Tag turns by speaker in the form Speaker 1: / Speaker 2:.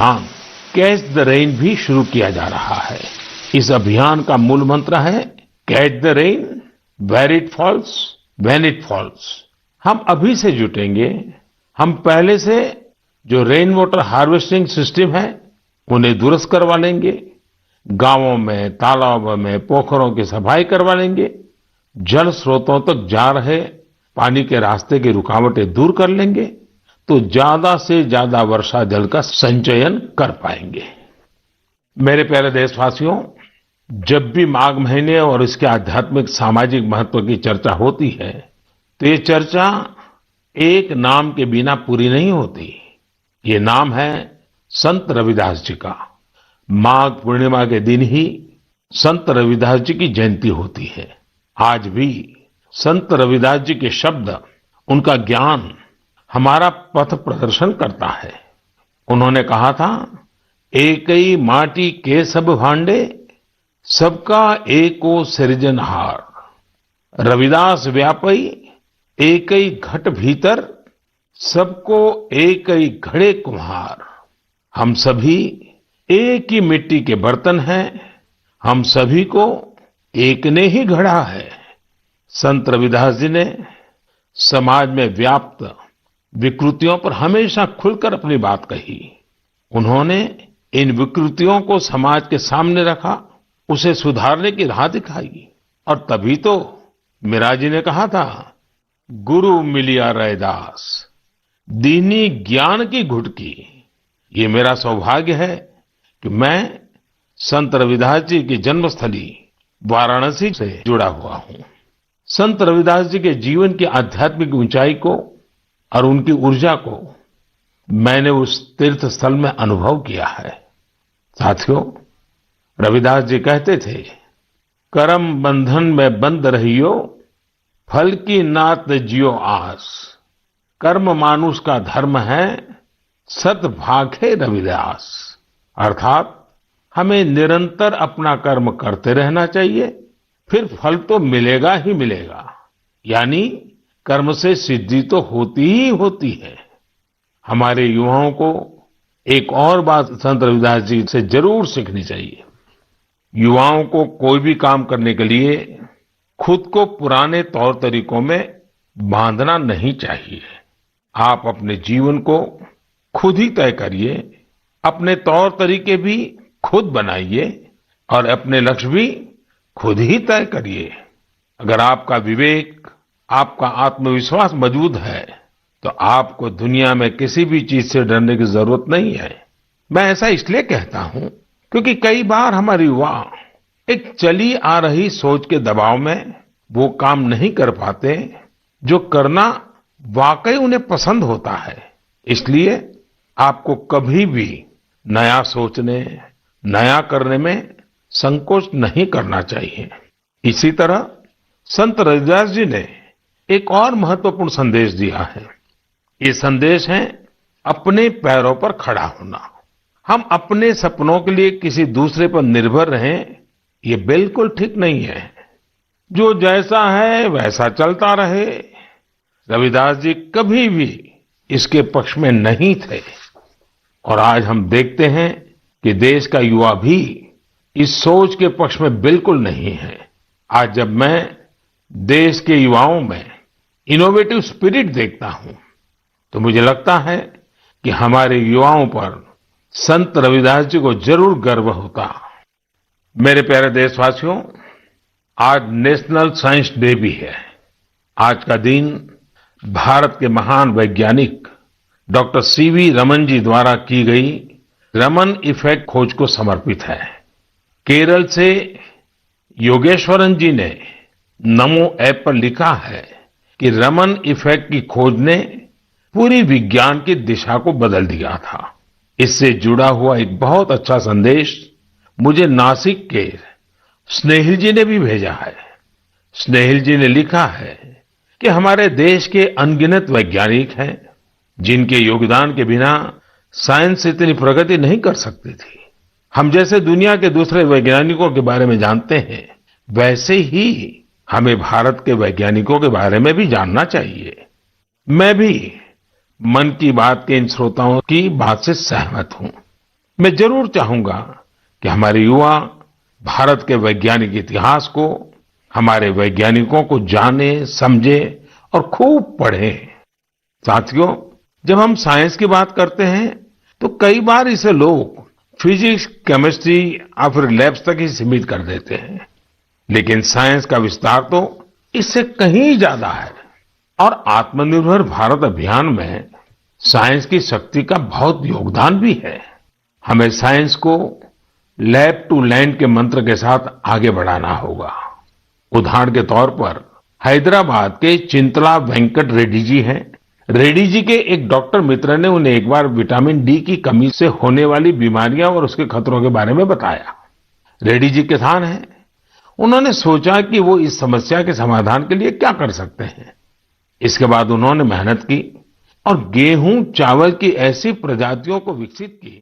Speaker 1: हाँ, catch the rain भी शुरू किया जा रहा है। इस अभियान का मूल मंत्र है catch the rain where it falls when it falls. हम अभी से जुटेंगे, हम पहले से जो रेन वाटर हार्वेस्टिंग सिस्टम है उन्हें दुरुस्त करवा लेंगे, गांवों में, तालाबों में, पोखरों की सफाई करवा लेंगे, जल स्रोतों तक जा रहे पानी के रास्ते की रुकावटें दूर कर लेंगे, तो ज्यादा से ज्यादा वर्षा जल का संचयन कर पाएंगे। मेरे प्यारे देशवासियों, जब भी माघ महीने और इसके आध्यात्मिक सामाजिक महत्व की चर्चा होती है तो ये चर्चा एक नाम के बिना पूरी नहीं होती। ये नाम है संत रविदास जी का। माघ पूर्णिमा के दिन ही संत रविदास जी की जयंती होती है। आज भी संत रविदास जी के शब्द, उनका ज्ञान हमारा पथ प्रदर्शन करता है। उन्होंने कहा था, एकई माटी के सब भांडे, सबका एको सृजनहार। रविदास व्यापई एकई घट भीतर, सबको एकई घड़े कुम्हार। हम सभी एक ही मिट्टी के बर्तन हैं, हम सभी को एक ने ही गढ़ा है। संत रविदास जी ने समाज में व्याप्त विकृतियों पर हमेशा खुलकर अपनी बात कही। उन्होंने इन विकृतियों को समाज के सामने रखा, उसे सुधारने की राह दिखाई। और तभी तो मीरा जी ने कहा था, गुरु मिलिया रैदास दीनी ज्ञान की घुटकी। ये मेरा सौभाग्य है कि मैं संत रविदास जी की जन्मस्थली वाराणसी से जुड़ा हुआ हूं। संत रविदास जी के जीवन की आध्यात्मिक ऊंचाई को और उनकी ऊर्जा को मैंने उस तीर्थ स्थल में अनुभव किया है। साथियों, रविदास जी कहते थे, करम बंधन में बंद रहियो, फल की नात जियो आस। कर्म मानुष का धर्म है, सत भाखे रविदास। अर्थात हमें निरंतर अपना कर्म करते रहना चाहिए, फिर फल तो मिलेगा ही मिलेगा। यानी कर्म से सिद्धि तो होती ही होती है। हमारे युवाओं को एक और बात संत रविदास जी से जरूर सीखनी चाहिए। युवाओं को कोई भी काम करने के लिए खुद को पुराने तौर तरीकों में बांधना नहीं चाहिए। आप अपने जीवन को खुद ही तय करिए, अपने तौर तरीके भी खुद बनाइए और अपने लक्ष्य भी खुद ही तय करिए। अगर आपका विवेक, आपका आत्मविश्वास मजबूत है तो आपको दुनिया में किसी भी चीज से डरने की जरूरत नहीं है। मैं ऐसा इसलिए कहता हूं क्योंकि कई बार हमारे युवा एक चली आ रही सोच के दबाव में वो काम नहीं कर पाते जो करना वाकई उन्हें पसंद होता है। इसलिए आपको कभी भी नया सोचने, नया करने में संकोच नहीं करना चाहिए। इसी तरह संत रविदास जी ने एक और महत्वपूर्ण संदेश दिया है। ये संदेश है अपने पैरों पर खड़ा होना। हम अपने सपनों के लिए किसी दूसरे पर निर्भर रहें, ये बिल्कुल ठीक नहीं है। जो जैसा है वैसा चलता रहे, रविदास जी कभी भी इसके पक्ष में नहीं थे। और आज हम देखते हैं कि देश का युवा भी इस सोच के पक्ष में बिल्कुल नहीं है। आज जब मैं देश के युवाओं में इनोवेटिव स्पिरिट देखता हूं तो मुझे लगता है कि हमारे युवाओं पर संत रविदास जी को जरूर गर्व होता। मेरे प्यारे देशवासियों, आज नेशनल साइंस डे भी है। आज का दिन भारत के महान वैज्ञानिक डॉक्टर सीवी रमन जी द्वारा की गई रमन इफेक्ट खोज को समर्पित है। केरल से योगेश्वरन जी ने नमो ऐप पर लिखा है कि रमन इफेक्ट की खोज ने पूरी विज्ञान की दिशा को बदल दिया था। इससे जुड़ा हुआ एक बहुत अच्छा संदेश मुझे नासिक के स्नेहिल जी ने भी भेजा है। स्नेहिल जी ने लिखा है कि हमारे देश के अनगिनत वैज्ञानिक हैं जिनके योगदान के बिना साइंस इतनी प्रगति नहीं कर सकती थी। हम जैसे दुनिया के दूसरे वैज्ञानिकों के बारे में जानते हैं, वैसे ही हमें भारत के वैज्ञानिकों के बारे में भी जानना चाहिए। मैं भी मन की बात के इन श्रोताओं की बात से सहमत हूं। मैं जरूर चाहूंगा कि हमारे युवा भारत के वैज्ञानिक इतिहास को, हमारे वैज्ञानिकों को जाने, समझे और खूब पढ़ें। साथियों, जब हम साइंस की बात करते हैं तो कई बार इसे लोग फिजिक्स, केमिस्ट्री या फिर लैब्स तक ही सीमित कर देते हैं, लेकिन साइंस का विस्तार तो इससे कहीं ज्यादा है। और आत्मनिर्भर भारत अभियान में साइंस की शक्ति का बहुत योगदान भी है। हमें साइंस को लैब टू लैंड के मंत्र के साथ आगे बढ़ाना होगा। उदाहरण के तौर पर हैदराबाद के चिंतला वेंकट रेड्डी जी हैं। रेड्डी जी के एक डॉक्टर मित्र ने उन्हें एक बार विटामिन डी की कमी से होने वाली बीमारियां और उसके खतरों के बारे में बताया। रेड्डी जी किसान हैं। उन्होंने सोचा कि वो इस समस्या के समाधान के लिए क्या कर सकते हैं। इसके बाद उन्होंने मेहनत की और गेहूं, चावल की ऐसी प्रजातियों को विकसित की